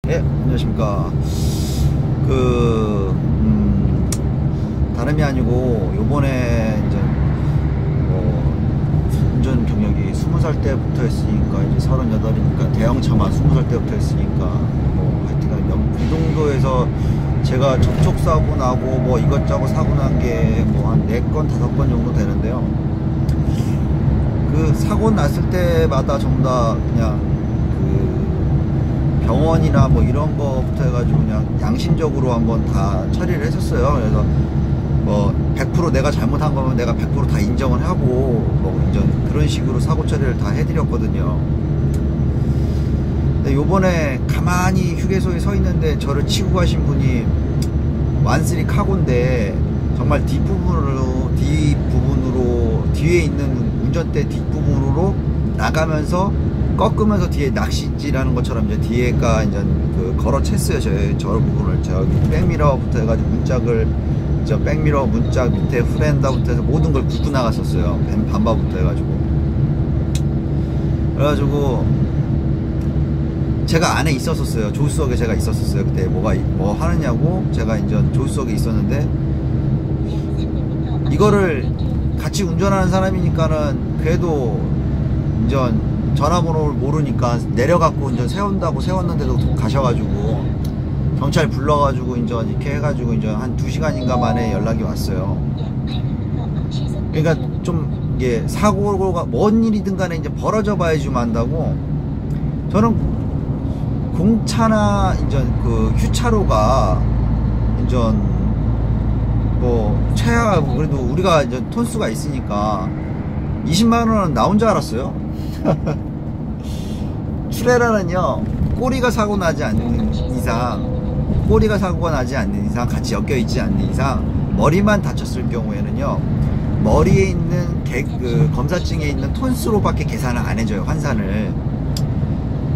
예, 안녕하십니까. 다름이 아니고, 요번에, 이제, 운전 경력이 20살 때부터 했으니까, 이제 38이니까, 대형차만 20살 때부터 했으니까, 하여튼, 그 정도에서 제가 접촉사고 나고, 뭐 이것저것 사고 난 게, 뭐 한 4건, 5건 정도 되는데요. 그 사고 났을 때마다 전부 다 그냥, 병원이나 뭐 이런 거부터 해가지고 그냥 양심적으로 한번 다 처리를 했었어요. 그래서 뭐 100% 내가 잘못한 거면 내가 100% 다 인정을 하고 뭐 그런 식으로 사고 처리를 다 해드렸거든요. 근데 요번에 가만히 휴게소에 서 있는데 저를 치고 가신 분이 완쓰리 카고인데 정말 뒷부분으로 뒤에 있는 운전대 뒷부분으로 나가면서 꺾으면서 뒤에 낚싯질하는 것처럼 이제 뒤에가 이제 걸어 챘어요. 저 부분을 저기 백미러부터 해가지고 문짝을 백미러 문짝 밑에 후렌다부터 해서 모든 걸 긁고 나갔었어요. 반바부터 해가지고. 그래가지고 제가 안에 있었었어요. 조수석에 제가 있었었어요. 그때 뭐 하느냐고 제가 이제 조수석에 있었는데 이거를 같이 운전하는 사람이니까는 그래도 이제 전화번호를 모르니까 내려갖고 이제 세웠는데도 가셔가지고 경찰 불러가지고 이제 이렇게 해가지고 이제 한 2시간인가 만에 연락이 왔어요. 그러니까 좀 이게 사고가 뭔 일이든 간에 이제 벌어져 봐야지 좀 안다고. 저는 공차나 이제 그 휴차로가 이제 뭐 최하 그래도 우리가 이제 톤수가 있으니까 20만원은 나온 줄 알았어요. 트레라는요 꼬리가 사고 나지 않는 이상 같이 엮여 있지 않는 이상 머리만 다쳤을 경우에는요 머리에 있는 검사증에 있는 톤수로밖에 계산을 안 해줘요. 환산을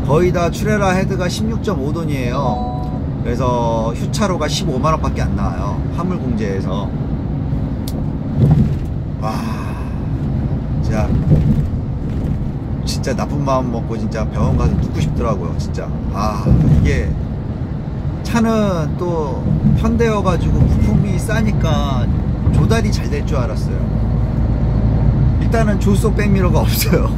거의 다 트레라 헤드가 16.5톤이에요 그래서 휴차로가 15만원 밖에 안 나와요. 화물공제에서. 와 진짜 나쁜 마음 먹고 진짜 병원 가서 눕고 싶더라고요. 진짜 이게 차는 또 현대여 가지고 부품이 싸니까 조달이 잘 될 줄 알았어요. 일단은 조수석 백미러가 없어요.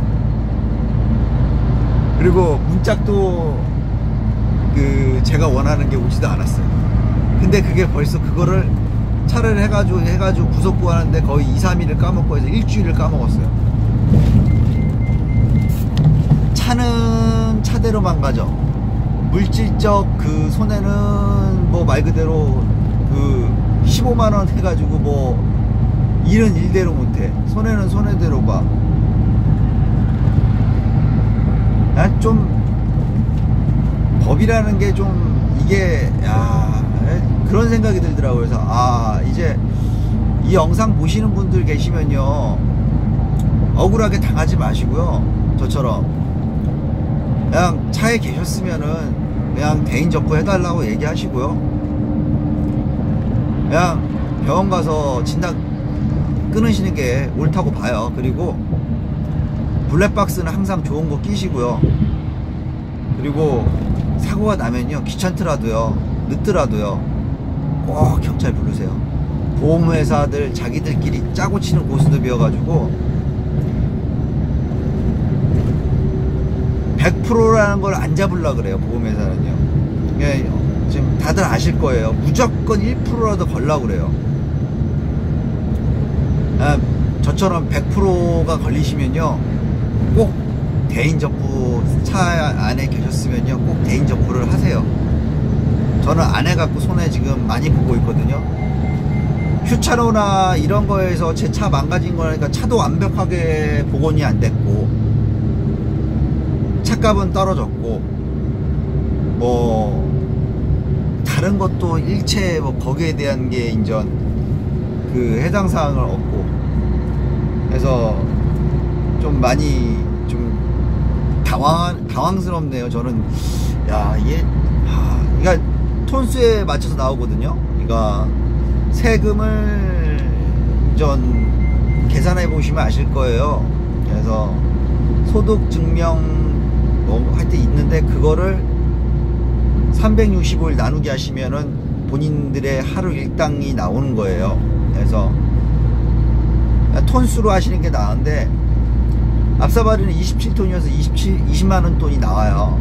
그리고 문짝도 제가 원하는 게 오지도 않았어요. 근데 그게 벌써 그거를 차를 해가지고 구속 구하는데 거의 2-3일을 까먹고 해서 일주일을 까먹었어요. 차는 차대로만 가죠. 물질적 그 손해는 뭐 말 그대로 15만원 해가지고 뭐 일은 일대로 못해. 손해는 손해대로 봐. 좀 법이라는 게 좀 이게 그런 생각이 들더라고요. 그래서 이제 이 영상 보시는 분들 계시면요 억울하게 당하지 마시고요. 저처럼 그냥 차에 계셨으면은 그냥 대인 접부 해달라고 얘기하시고요. 그냥 병원 가서 진단 끊으시는 게 옳다고 봐요. 그리고 블랙박스는 항상 좋은 거 끼시고요. 그리고 사고가 나면요 귀찮더라도요 늦더라도요 꼭 경찰 부르세요. 보험회사들 자기들끼리 짜고 치는 고스톱이어가지고 100%라는 걸 안 잡으려고 그래요. 보험회사는요. 지금 다들 아실 거예요. 무조건 1%라도 걸려고 그래요. 저처럼 100%가 걸리시면요 꼭 대인접부 차 안에 계셨으면요 꼭 대인접부를 하세요. 저는 안 해갖고 손해 지금 많이 보고 있거든요. 휴차로나 이런 거에서 제 차 망가진 거니까 차도 완벽하게 복원이 안 됐고 차값은 떨어졌고 뭐 다른 것도 일체 뭐 거기에 대한 게 인전 해당 사항을 얻고 해서 좀 많이 좀 당황스럽네요. 저는 이게 그러니까 톤수에 맞춰서 나오거든요. 그러니까 세금을 인전 계산해 보시면 아실 거예요. 그래서 소득 증명 뭐 하여튼 있는데 그거를 365일 나누기 하시면은 본인들의 하루 일당이 나오는 거예요. 그래서 톤수로 하시는 게 나은데 앞사발이는 27톤이어서 20만원 돈이 나와요.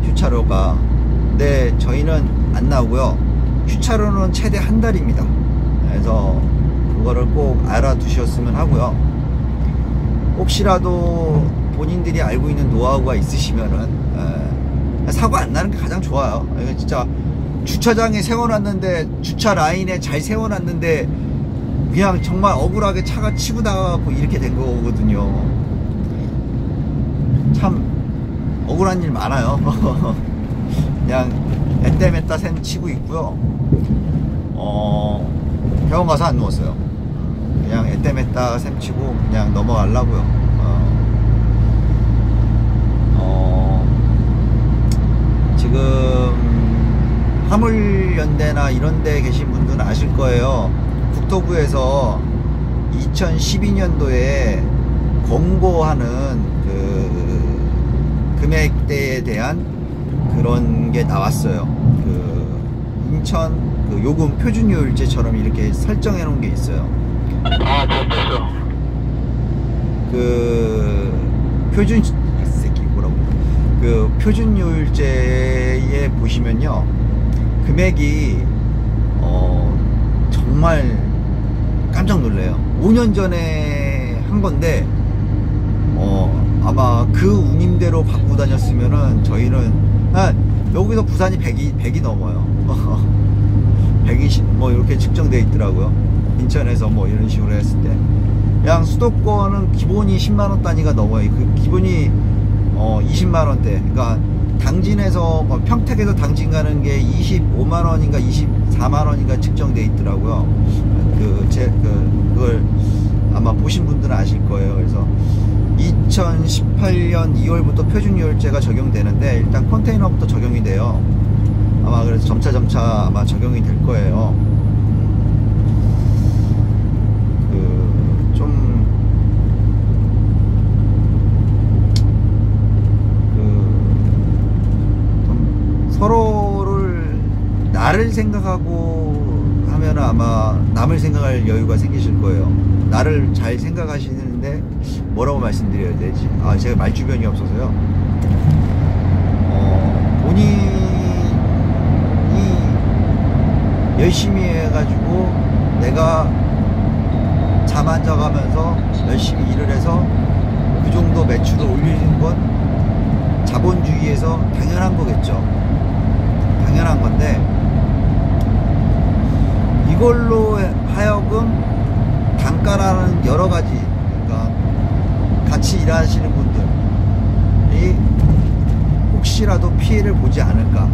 휴차료가. 근데 저희는 안 나오고요. 휴차료는 최대 한 달입니다. 그래서 그거를 꼭 알아두셨으면 하고요. 혹시라도 본인들이 알고 있는 노하우가 있으시면은 사고 안 나는 게 가장 좋아요. 진짜 주차장에 세워놨는데, 주차 라인에 잘 세워놨는데 그냥 정말 억울하게 차가 치고 나가고 이렇게 된 거거든요. 참 억울한 일 많아요. 그냥 애때매따 샘 치고 있고요. 병원 가서 안 누웠어요. 그냥 애때매따 샘 치고 그냥 넘어가려고요. 지금 화물연대나 이런 데 계신 분들은 아실 거예요. 국토부에서 2012년도에 공고하는 그 금액대에 대한 그런 게 나왔어요. 그 인천 그 요금 표준요율제처럼 이렇게 설정해 놓은 게 있어요. 아, 됐어. 그 표준 새끼 뭐라고 그 표준요율제에 보시면요, 금액이 정말 깜짝 놀래요. 5년 전에 한 건데 아마 그 운임대로 받고 다녔으면은 저희는 여기서 부산이 100이 넘어요. 120 뭐 이렇게 측정되어 있더라고요. 인천에서 뭐 이런 식으로 했을 때 그냥 수도권은 기본이 10만원 단위가 넘어요. 그 기본이 20만원대. 그러니까 당진에서 평택에서 당진 가는 게 25만원인가 24만원인가 측정되어 있더라고요. 그걸 아마 보신 분들은 아실 거예요. 그래서 2018년 2월부터 표준요율제가 적용되는데 일단 컨테이너부터 적용이 돼요. 아마 그래서 점차 아마 적용이 될 거예요. 서로를 나를 생각하고 하면 아마 남을 생각할 여유가 생기실 거예요. 나를 잘 생각하시는데 뭐라고 말씀드려야 되지? 제가 말주변이 없어서요. 본인이 열심히 해가지고 내가 잠 안 자가면서 열심히 일을 해서 그 정도 매출을 올리는 건 자본주의에서 당연한 거겠죠. 당연한 건데, 이걸로 하여금 단가라는 여러 가지, 그러니까 같이 일하시는 분들이 혹시라도 피해를 보지 않을까.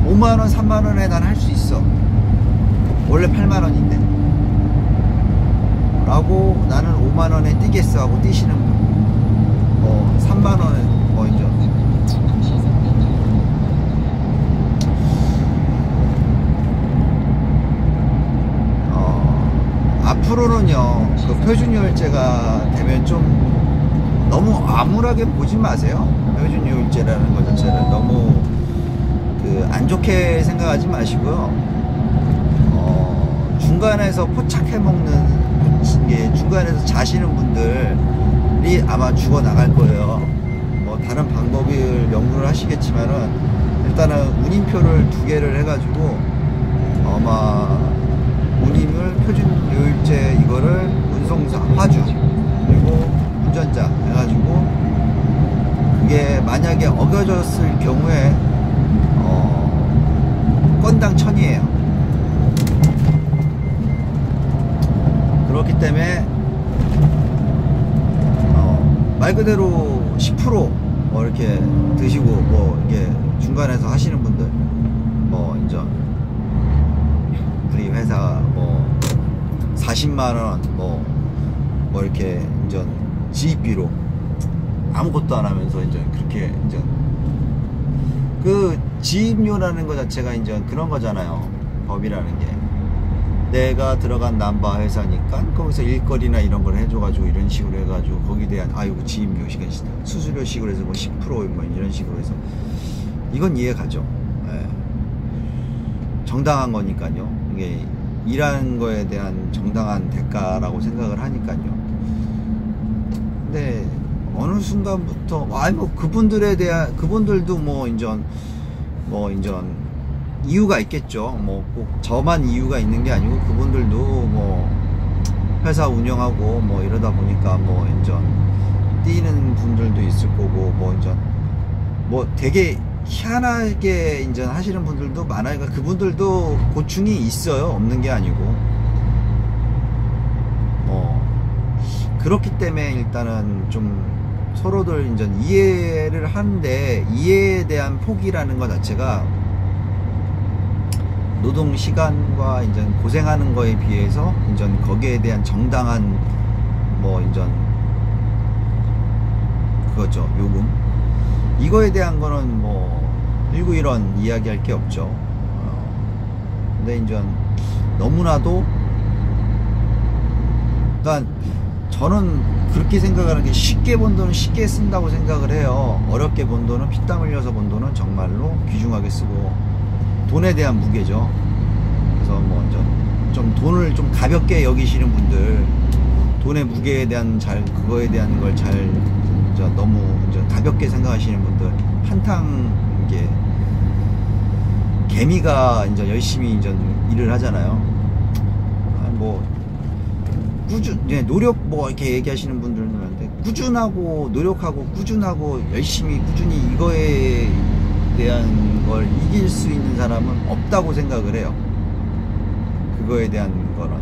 5만원 3만원에 난 할 수 있어, 원래 8만원인데 라고 나는 5만원에 뛰겠어 하고 뛰시는 분, 3만원에 이제 앞으로는요, 그 표준요율제가 되면 좀 너무 암울하게 보지 마세요. 표준요율제라는 것 자체를 너무 안 좋게 생각하지 마시고요. 중간에서 포착해 먹는 게, 중간에서 자시는 분들이 아마 죽어 나갈 거예요. 뭐 다른 방법을 연구를 하시겠지만은 일단은 운임표를 2개를 해가지고 아마 운임을 표준요율제 이거를 운송사, 화주, 그리고 운전자 해가지고 그게 만약에 어겨졌을 경우에 건당 1000이에요. 그렇기 때문에 말 그대로 10% 뭐 이렇게 드시고 뭐 이렇게 중간에서 하시는 분들, 뭐 인전 우리 회사 뭐 40만원 뭐 이렇게 인전 지입비로 아무것도 안 하면서 인전 그렇게 인전 그 지입료라는 것 자체가 인전 그런 거잖아요. 법이라는 게 내가 들어간 남바 회사니까 거기서 일거리나 이런 걸 해줘가지고 이런 식으로 해가지고 거기에 대한 지입료 시간 수수료 식으로 해서 뭐 10% 뭐 이런 식으로 해서 이건 이해 가죠. 정당한 거니까요. 이게 일하는 거에 대한 정당한 대가라고 생각을 하니까요. 근데 어느 순간부터 뭐 그분들에 대한 그분들도 뭐 인전 이유가 있겠죠. 뭐 꼭 저만 이유가 있는 게 아니고 그분들도 뭐 회사 운영하고 뭐 이러다 보니까 뭐 인전 뛰는 분들도 있을 거고 뭐 인전 뭐 되게 희한하게 인전 하시는 분들도 많아요. 그러니까 그분들도 고충이 있어요. 없는 게 아니고 뭐 그렇기 때문에 일단은 좀 서로들 인전 이해를 하는데 이해에 대한 폭이라는 것 자체가 노동 시간과 인전 고생하는 거에 비해서 인전 거기에 대한 정당한 뭐 인전 그거죠. 요금 이거에 대한 거는 뭐 일구 이런 이야기할 게 없죠. 근데 인전 너무나도 그러니까 저는 그렇게 생각하는 게 쉽게 번 돈은 쉽게 쓴다고 생각을 해요. 어렵게 번 돈은 피땀 흘려서 번 돈은 정말로 귀중하게 쓰고 돈에 대한 무게죠. 그래서 뭐 좀 돈을 좀 가볍게 여기시는 분들 돈의 무게에 대한 그거에 대한 걸 너무 가볍게 생각하시는 분들 한탕 이게 개미가 열심히 일을 하잖아요. 뭐 노력 뭐 이렇게 얘기하시는 분들은 있는데 꾸준하고 노력하고 꾸준하고 열심히 꾸준히 이거에 대한 걸 이길 수 있는 사람은 없다고 생각을 해요. 그거에 대한 거는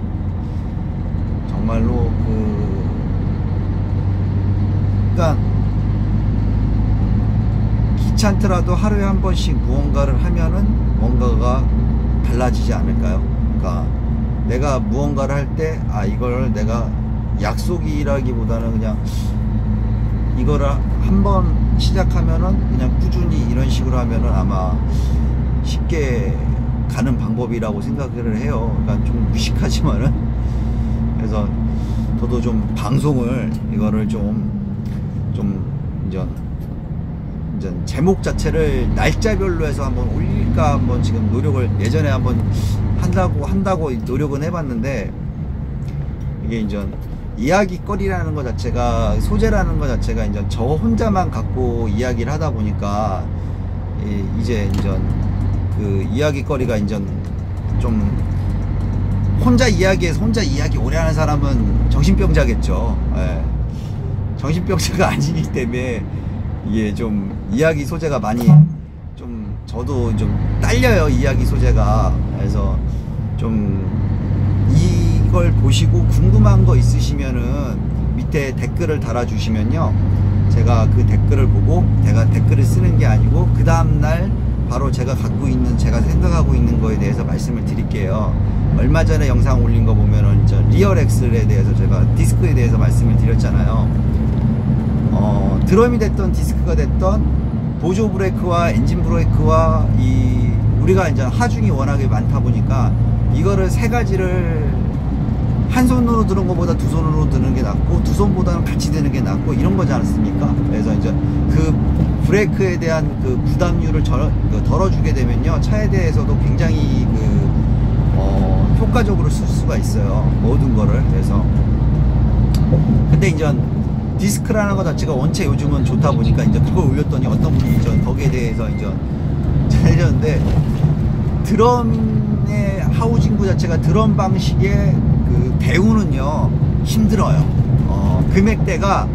정말로 그러니까 귀찮더라도 하루에 한 번씩 무언가를 하면은 뭔가가 달라지지 않을까요? 그러니까 내가 무언가를 할 때 이걸 내가 약속이라기보다는 그냥 이거를 한번 시작하면은 그냥 꾸준히 이런 식으로 하면은 아마 쉽게 가는 방법이라고 생각을 해요. 그러니까 좀 무식하지만은 그래서 저도 좀 방송을 이거를 이제 제목 자체를 날짜별로 해서 한번 올릴까 한번 지금 노력을 예전에 한번 한다고 노력은 해봤는데 이게 이제 이야기거리라는 것 자체가 소재라는 것 자체가 이제 저 혼자만 갖고 이야기를 하다 보니까 이제 그 이야기거리가 이제 좀 혼자 이야기해서 혼자 이야기 오래 하는 사람은 정신병자겠죠. 예. 정신병자가 아니기 때문에 이게 좀 이야기 소재가 많이 좀 저도 좀 딸려요. 이야기 소재가. 그래서 좀 이걸 보시고 궁금한 거 있으시면은 밑에 댓글을 달아주시면요 제가 그 댓글을 보고 제가 댓글을 쓰는 게 아니고 그 다음날 바로 제가 갖고 있는 제가 생각하고 있는 거에 대해서 말씀을 드릴게요. 얼마 전에 영상 올린 거 보면은 리얼엑셀에 대해서 제가 디스크에 대해서 말씀을 드렸잖아요. 드럼이 됐던 디스크가 됐던 보조 브레이크와 엔진 브레이크와 우리가 이제 하중이 워낙에 많다 보니까 이거를 세 가지를 한 손으로 드는 것보다 두 손으로 드는 게 낫고 두 손보다는 같이 드는 게 낫고 이런 거지 않습니까? 그래서 이제 그 브레이크에 대한 그 부담률을 덜어주게 되면요 차에 대해서도 굉장히 효과적으로 쓸 수가 있어요. 모든 거를. 그래서 근데 이제 디스크라는 것 자체가 원체 요즘은 좋다 보니까 이제 그걸 올렸더니 어떤 분이 이제 거기에 대해서 이제 해줬는데 드럼의 하우징구 자체가 드럼 방식의 그 배우는요 힘들어요. 금액대가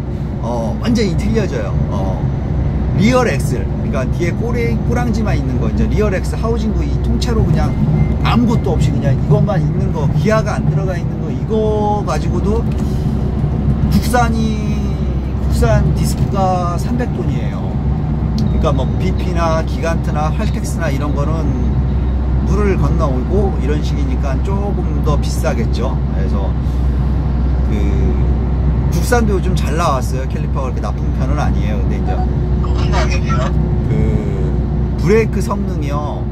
완전히 틀려져요. 리얼 엑셀 그러니까 뒤에 꼬랑지만 있는 거 이제 리얼 엑셀 하우징구 이 통째로 그냥 아무것도 없이 그냥 이것만 있는 거 기아가 안 들어가 있는 거 이거 가지고도 국산 디스크가 300돈이에요. 그러니까 뭐 BP나 기간트나 할텍스나 이런 거는 물을 건너오고 이런 식이니까 조금 더 비싸겠죠. 그래서 국산도 요즘 잘 나왔어요. 캘리퍼가 그렇게 나쁜 편은 아니에요. 근데 이제 브레이크 성능이요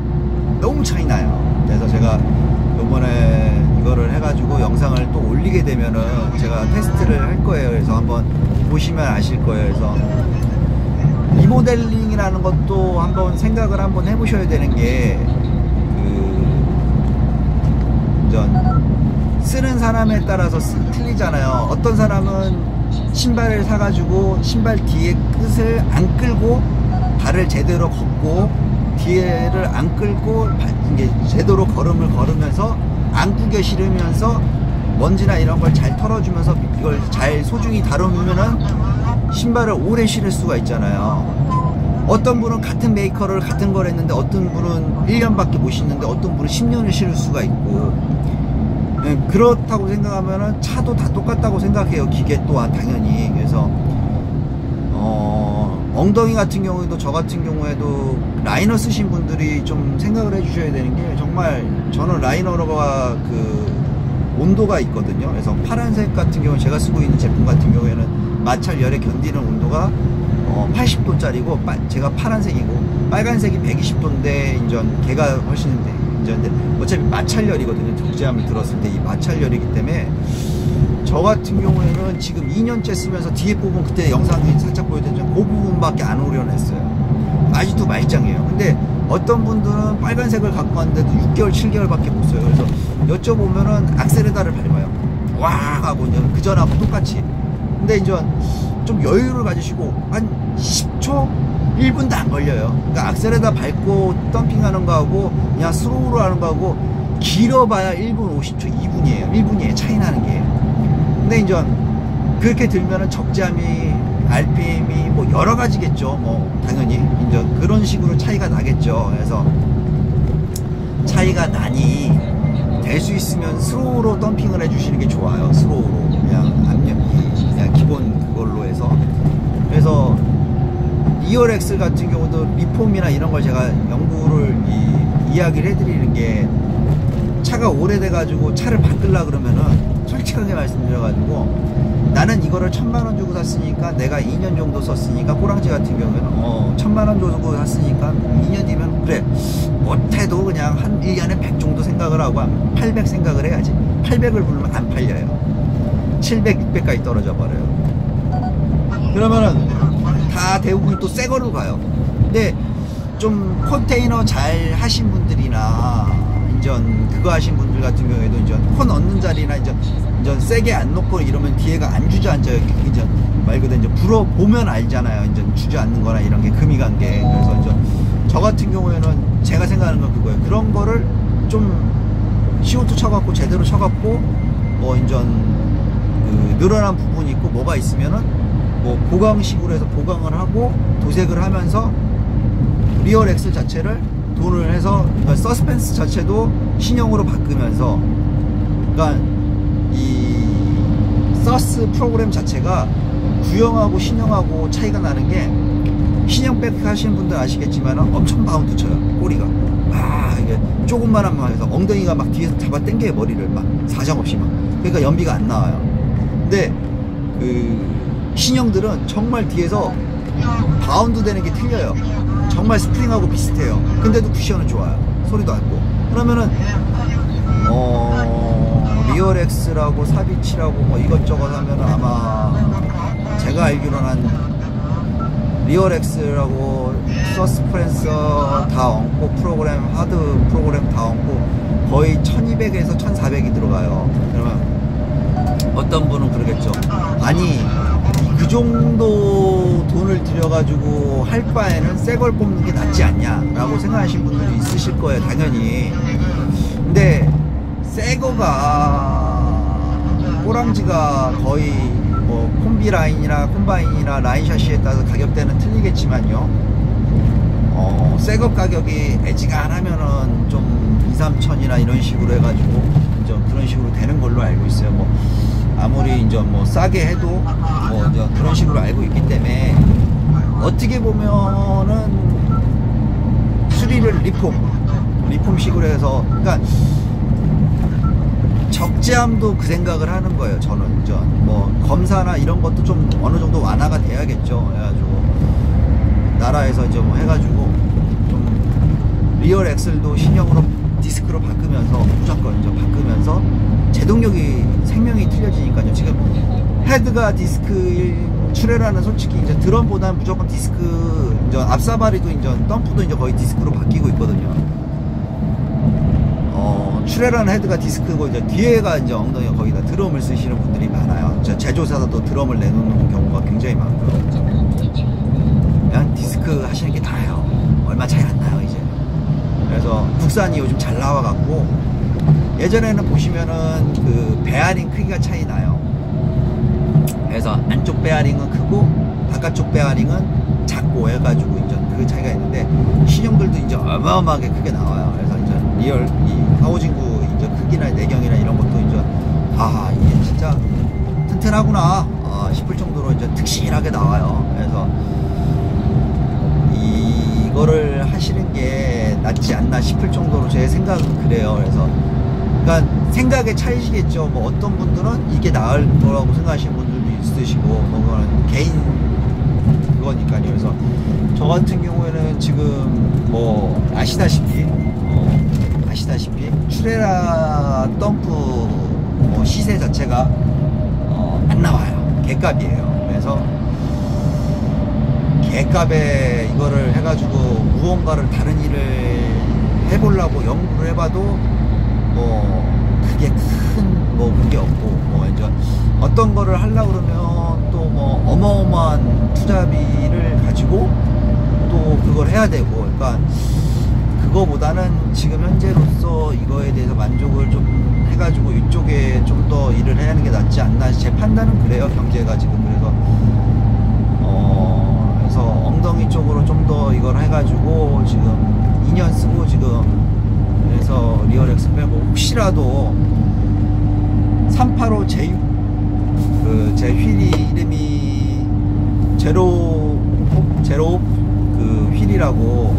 너무 차이 나요. 그래서 제가 요번에 이거를 해가지고 영상을 또 올리게 되면은 제가 테스트를 할 거예요. 그래서 한번 보시면 아실 거예요. 그래서 리모델링이라는 것도 한번 생각을 한번 해보셔야 되는 게 이제 쓰는 사람에 따라서 틀리잖아요. 어떤 사람은 신발을 사가지고 신발 뒤에 끝을 안 끌고 발을 제대로 걷고 뒤에를 안 끌고 이게 제대로 걸음을 걸으면서 안 구겨 신으면서 먼지나 이런 걸 잘 털어주면서 이걸 잘 소중히 다루면은 신발을 오래 신을 수가 있잖아요. 어떤 분은 같은 메이커를 같은 걸 했는데 어떤 분은 1년밖에 못 신는데 어떤 분은 10년을 신을 수가 있고, 그렇다고 생각하면은 차도 다 똑같다고 생각해요. 기계 또한 당연히. 그래서 엉덩이 같은 경우에도 저 같은 경우에도 라이너 쓰신 분들이 좀 생각을 해 주셔야 되는 게, 정말 저는 라이너가 그 온도가 있거든요. 그래서 파란색 같은 경우는 제가 쓰고 있는 제품 같은 경우에는 마찰 열에 견디는 온도가 80도짜리고 제가 파란색이고 빨간색이 120도인데 인전 걔가 훨씬 인전데 어차피 마찰열이거든요. 적재함을 들었을 때 이 마찰열이기 때문에 저 같은 경우에는 지금 2년째 쓰면서 뒤에 부분 그때 영상이 살짝 보여드렸죠. 그 부분밖에 안 오려냈어요. 아직도 말짱해요. 근데 어떤 분들은 빨간색을 갖고 왔는데도 6개월 7개월밖에 못 써요. 그래서 여쭤보면은 악셀에다를 밟아요. 와 하고 이제 그전하고 똑같이. 근데 이제 좀 여유를 가지시고 한 10초 1분도 안 걸려요. 그러니까 악셀에다 밟고 덤핑하는 거하고 그냥 스로우로 하는 거하고 길어봐야 1분 50초 2분이에요 1분이에요 차이 나는 게. 근데 이제 그렇게 들면은 적재함이 RPM이 뭐 여러 가지겠죠. 뭐 당연히 이제 그런 식으로 차이가 나겠죠. 그래서 차이가 나니 될 수 있으면 스로우로 덤핑을 해주시는 게 좋아요. 스로우로 그냥 압력 그냥 기본 그걸로 해서. 그래서 리얼엑셀 같은 경우도 리폼이나 이런 걸 제가 연구를 이야기를 해드리는 게, 차가 오래돼 가지고 차를 바꾸려 그러면은 솔직하게 말씀드려가지고 나는 이거를 1000만원 주고 샀으니까 내가 2년 정도 썼으니까, 꼬랑지 같은 경우에는 1000만원 주고 샀으니까 2년 뒤면 그래 못해도 그냥 한 1년에 100 정도 생각을 하고 800 생각을 해야지. 800을 부르면 안 팔려요. 700, 600까지 떨어져 버려요. 그러면은 다 대부분 또 새 거로 가요. 근데 좀 컨테이너 잘 하신 분들이나 인전 그거 하신 분들 같은 경우에도 인전 코 넣는 자리나 인전 세게 안 놓고 이러면 뒤에가 안 주저앉아요. 인전 말 그대로 이제 불어보면 알잖아요. 인전 주저앉는 거나 이런 게 금이 간 게. 그래서 인전 저 같은 경우에는 제가 생각하는 건 그거예요. 그런 거를 좀 CO2 쳐갖고 제대로 쳐갖고 뭐 인전 그 늘어난 부분이 있고 뭐가 있으면은 뭐 보강식으로 해서 보강을 하고 도색을 하면서 리얼엑셀 자체를 돈을 해서 서스펜스 자체도 신형으로 바꾸면서, 그러니까 이 서스 프로그램 자체가 구형하고 신형하고 차이가 나는 게, 신형백 하시는 분들 아시겠지만 엄청 바운드 쳐요. 꼬리가 이게 조금만 하면 해서 엉덩이가 막 뒤에서 잡아 당겨요. 머리를 막 사정없이 막. 그러니까 연비가 안 나와요. 근데 그 신형들은 정말 뒤에서 바운드 되는 게 틀려요. 정말 스프링하고 비슷해요. 근데도 쿠션은 좋아요. 소리도 않고. 그러면은 리얼엑스라고 사비치라고 뭐 이것저것 하면은 아마 제가 알기로는 한 리얼엑스라고 서스프렌서 다 얹고 프로그램 하드 프로그램 다 얹고 거의 1200에서 1400이 들어가요. 그러면 어떤 분은 그러겠죠. 아니 그 정도 돈을 들여가지고 할 바에는 새 걸 뽑는 게 낫지 않냐 라고 생각하시는 분들이 있으실 거예요. 당연히. 근데 새 거가 꼬랑지가 거의 뭐 콤비 라인이나 콤바인이나 라인 샤시에 따라서 가격대는 틀리겠지만요, 새 거 가격이 애지간하면은 좀 2-3천이나 이런 식으로 해가지고 좀 그런 식으로 되는 걸로 알고 있어요. 뭐 아무리 이제 뭐 싸게 해도 뭐 이제 그런 식으로 알고 있기 때문에, 어떻게 보면은 수리를 리폼식으로 해서, 그러니까 적재함도 그 생각을 하는 거예요. 저는 이제 뭐 검사나 이런 것도 좀 어느 정도 완화가 돼야겠죠. 그래가지고 나라에서 이제 뭐 해가지고 좀 리얼 엑셀도 신형으로 디스크로 바꾸면서 무조건 이제 바꾸면서 제동력이 생명이 틀려지니까요. 지금 헤드가 디스크 출애라는 솔직히 이제 드럼보다는 무조건 디스크, 이제 앞사바리도 이제 덤프도 이제 거의 디스크로 바뀌고 있거든요. 슈레라는 헤드가 디스크고 이제 뒤에가 이제 엉덩이가 거기다 드럼을 쓰시는 분들이 많아요. 제조사도 드럼을 내놓는 경우가 굉장히 많고요. 그냥 디스크 하시는 게 나아요. 얼마 차이 안 나요 이제. 그래서 국산이 요즘 잘 나와갖고 예전에는 보시면은 그 베어링 크기가 차이 나요. 그래서 안쪽 베어링은 크고 바깥쪽 베어링은 작고 해가지고 이제 그 차이가 있는데 신형들도 이제 어마어마하게 크게 나와요. 그래서 이제 리얼 이 하우징구 이제 크기나 내경이나 이런 것도 이제 아 이게 진짜 튼튼하구나 싶을 정도로 이제 특실하게 나와요. 그래서 이거를 하시는 게 낫지 않나 싶을 정도로 제 생각은 그래요. 그래서 그러니까 생각의 차이시겠죠. 뭐 어떤 분들은 이게 나을 거라고 생각하시는 분들도 있으시고 뭐 그거는 개인 그거니까요. 그래서 저 같은 경우에는 지금 뭐 아시다시피 슈레라 덤프 뭐 시세 자체가 안 나와요. 개값이에요. 그래서 개값에 이거를 해가지고 무언가를 다른 일을 해보려고 연구를 해봐도 뭐 그게 큰 뭐 그게 없고 뭐 이제 어떤 거를 하려고 그러면 또 뭐 어마어마한 투자비를 가지고 또 그걸 해야 되고 그러니까 그거보다는 지금 현재로서 이거에 대해서 만족을 좀 해가지고 이쪽에 좀 더 일을 해야 하는 게 낫지 않나 제 판단은 그래요. 경제가 지금 그래서 엉덩이 쪽으로 좀 더 이걸 해가지고 지금 2년 쓰고 지금 그래서 리얼엑스 빼고 혹시라도 385 J6 제 휠이 이름이 제로 그 휠이라고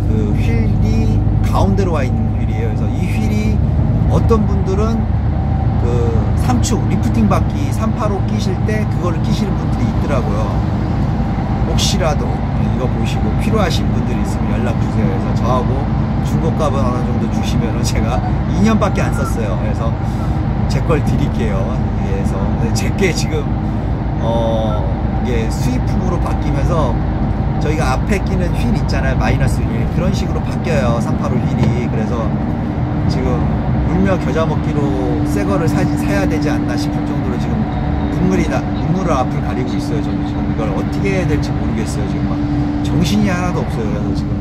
그 휠이 가운데로 와 있는 휠이에요. 그래서 이 휠이 어떤 분들은 그 3축 리프팅 바퀴 385 끼실 때 그거를 끼시는 분들이 있더라고요. 혹시라도 이거 보시고 필요하신 분들이 있으면 연락 주세요. 그래서 저하고 중고값은 어느 정도 주시면은 제가 2년밖에 안 썼어요. 그래서 제 걸 드릴게요. 그래서 제게 지금 이게 수입품으로 바뀌면서 저희가 앞에 끼는 휠 있잖아요. 마이너스 휠 그런 식으로 바뀌어요. 385 휠이. 그래서 지금 울며 겨자 먹기로 새 거를 사야 되지 않나 싶을 정도로 지금 눈물을 앞을 가리고 있어요. 저는 지금 이걸 어떻게 해야 될지 모르겠어요. 지금 막 정신이 하나도 없어요. 그래서 지금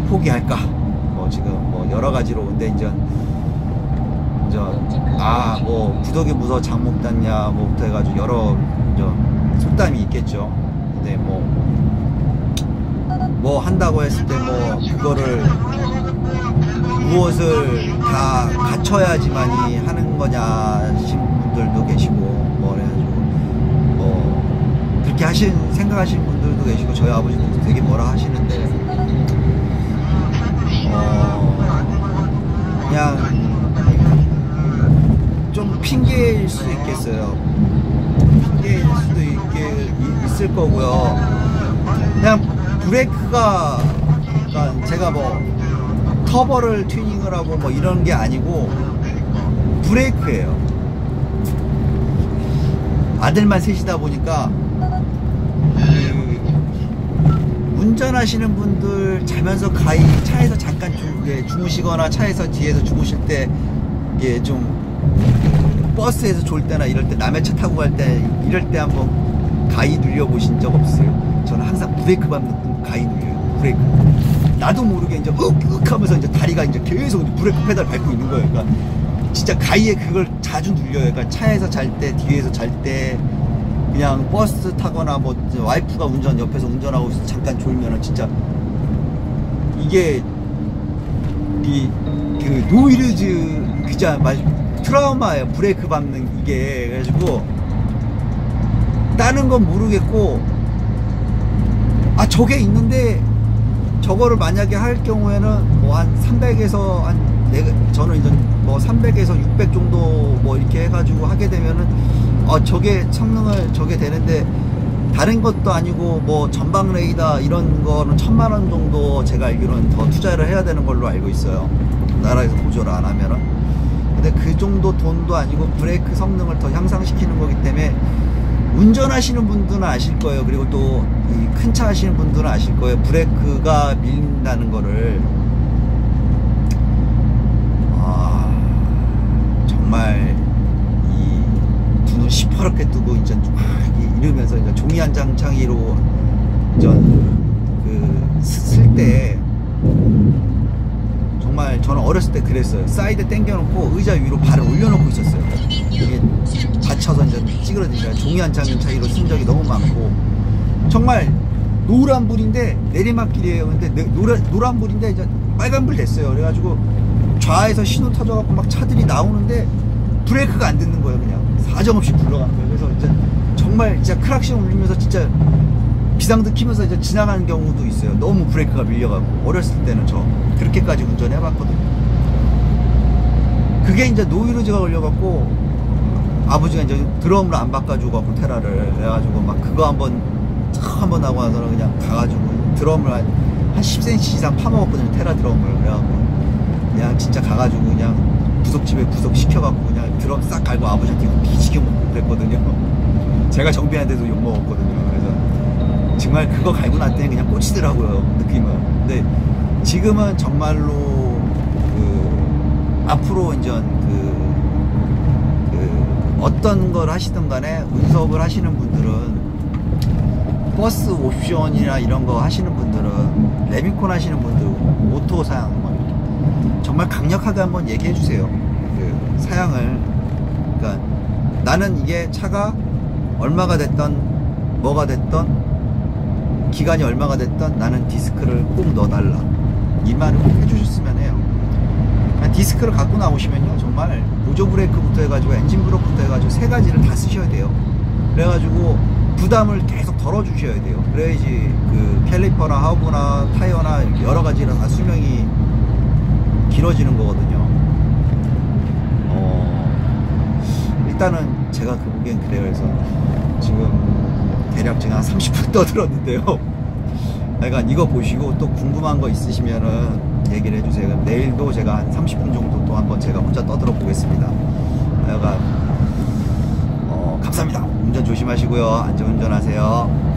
포기할까 뭐 지금 뭐 여러 가지로 근데 이제 뭐 구덕이 무서 장목 닿냐 뭐부터 해가지고 여러 이제 속담이 있겠죠. 근데 뭐 한다고 했을 때 뭐 그거를 무엇을 다 갖춰야지만이 하는 거냐 하신 분들도 계시고 뭐 그래가지고 뭐 그렇게 생각하시는 분들도 계시고 저희 아버지도 되게 뭐라 하시는데 그냥 좀 핑계일 수 있겠어요. 핑계일 수도 있을 거고요. 그냥 브레이크가 그러니까 제가 뭐 터보를 튜닝을 하고 뭐 이런 게 아니고 브레이크예요. 아들만 셋이다 보니까 운전하시는 분들 자면서 가히 차에서 잠깐 주무시거나 차에서 뒤에서 주무실 때 이게 좀 버스에서 졸 때나 이럴 때 남의 차 타고 갈 때 이럴 때 한번 가히 눌려보신 적 없어요? 저는 항상 브레이크 밟는 가히 눌려요. 브레이크. 나도 모르게 이제 흑 하면서 이제 다리가 이제 계속 브레이크 페달 밟고 있는 거예요. 그러니까 진짜 가히에 그걸 자주 눌려요. 그러니까 차에서 잘 때, 뒤에서 잘 때, 그냥 버스 타거나 뭐 와이프가 옆에서 운전하고 잠깐 졸면은 진짜 이게 그 노이즈 그자 트라우마예요. 브레이크 밟는 이게. 그래가지고 다른 건 모르겠고 저게 있는데 저거를 만약에 할 경우에는 뭐 한 300에서 저는 이제 뭐 300에서 600 정도 뭐 이렇게 해가지고 하게 되면은 저게 성능을 저게 되는데 다른 것도 아니고 뭐 전방 레이더 이런 거는 1000만원 정도 제가 알기로는 더 투자를 해야 되는 걸로 알고 있어요. 나라에서 보조를 안 하면은. 근데 그 정도 돈도 아니고 브레이크 성능을 더 향상시키는 거기 때문에 운전하시는 분들은 아실 거예요. 그리고 또 이 큰 차 하시는 분들은 아실 거예요. 브레이크가 밀린다는 거를 종이 한 장 창의로 쓸 때 정말 저는 어렸을 때 그랬어요. 사이드 당겨놓고 의자 위로 발을 올려놓고 있었어요. 이게 다쳐서 이제 찌그러지니까 종이 한 장의 차이로 쓴 적이 너무 많고, 정말 노란불인데 내리막길이에요. 근데 노란불인데 이제 빨간불 됐어요. 그래가지고 좌에서 신호 터져갖고 막 차들이 나오는데 브레이크가 안 듣는 거예요. 그냥 사정없이 굴러가는 거예요. 그래서 이제 정말 진짜 크락션 울리면서 진짜 비상등 키면서 이제 지나가는 경우도 있어요. 너무 브레이크가 밀려가고. 어렸을 때는 저 그렇게까지 운전해봤거든요. 그게 이제 노이로즈가 걸려갖고 아버지가 이제 드럼을 안 바꿔주고 갖고 테라를 해가지고 막 그거 한번 하고 나서는 그냥 가가지고 드럼을 한 10cm 이상 파먹었거든요. 테라 드럼을. 그래갖고 그냥 진짜 가가지고 그냥 부속집에 부속시켜갖고 그냥 드럼 싹 갈고 아버지한테 뒤지게 먹고 그랬거든요. 제가 정비하는데도 욕먹었거든요. 그래서 정말 그거 갈고 났더니 그냥 꽂히더라고요, 느낌은. 근데 지금은 정말로 앞으로 이제 어떤 걸 하시든 간에 운석을 하시는 분들은, 버스 옵션이나 이런 거 하시는 분들은, 레미콘 하시는 분들, 오토 사양 정말 강력하게 한번 얘기해 주세요. 사양을. 그러니까 나는 이게 차가 얼마가 됐던 뭐가 됐던 기간이 얼마가 됐던 나는 디스크를 꼭 넣어달라, 이 말을 꼭 해주셨으면 해요. 디스크를 갖고 나오시면요, 정말 보조 브레이크부터 해가지고 엔진 브로크부터 해가지고 세 가지를 다 쓰셔야 돼요. 그래가지고 부담을 계속 덜어주셔야 돼요. 그래야지 그 캘리퍼나 하부나 타이어나 여러 가지로 다 수명이 길어지는 거거든요. 일단은 제가 그 보기엔 그래요. 그래서 지금 대략 제가 한 30분 떠들었는데요. 그러니까 이거 보시고 또 궁금한 거 있으시면은 얘기를 해주세요. 내일도 제가 한 30분 정도 또 한번 제가 혼자 떠들어 보겠습니다. 그러니까 감사합니다. 운전 조심하시고요. 안전운전하세요.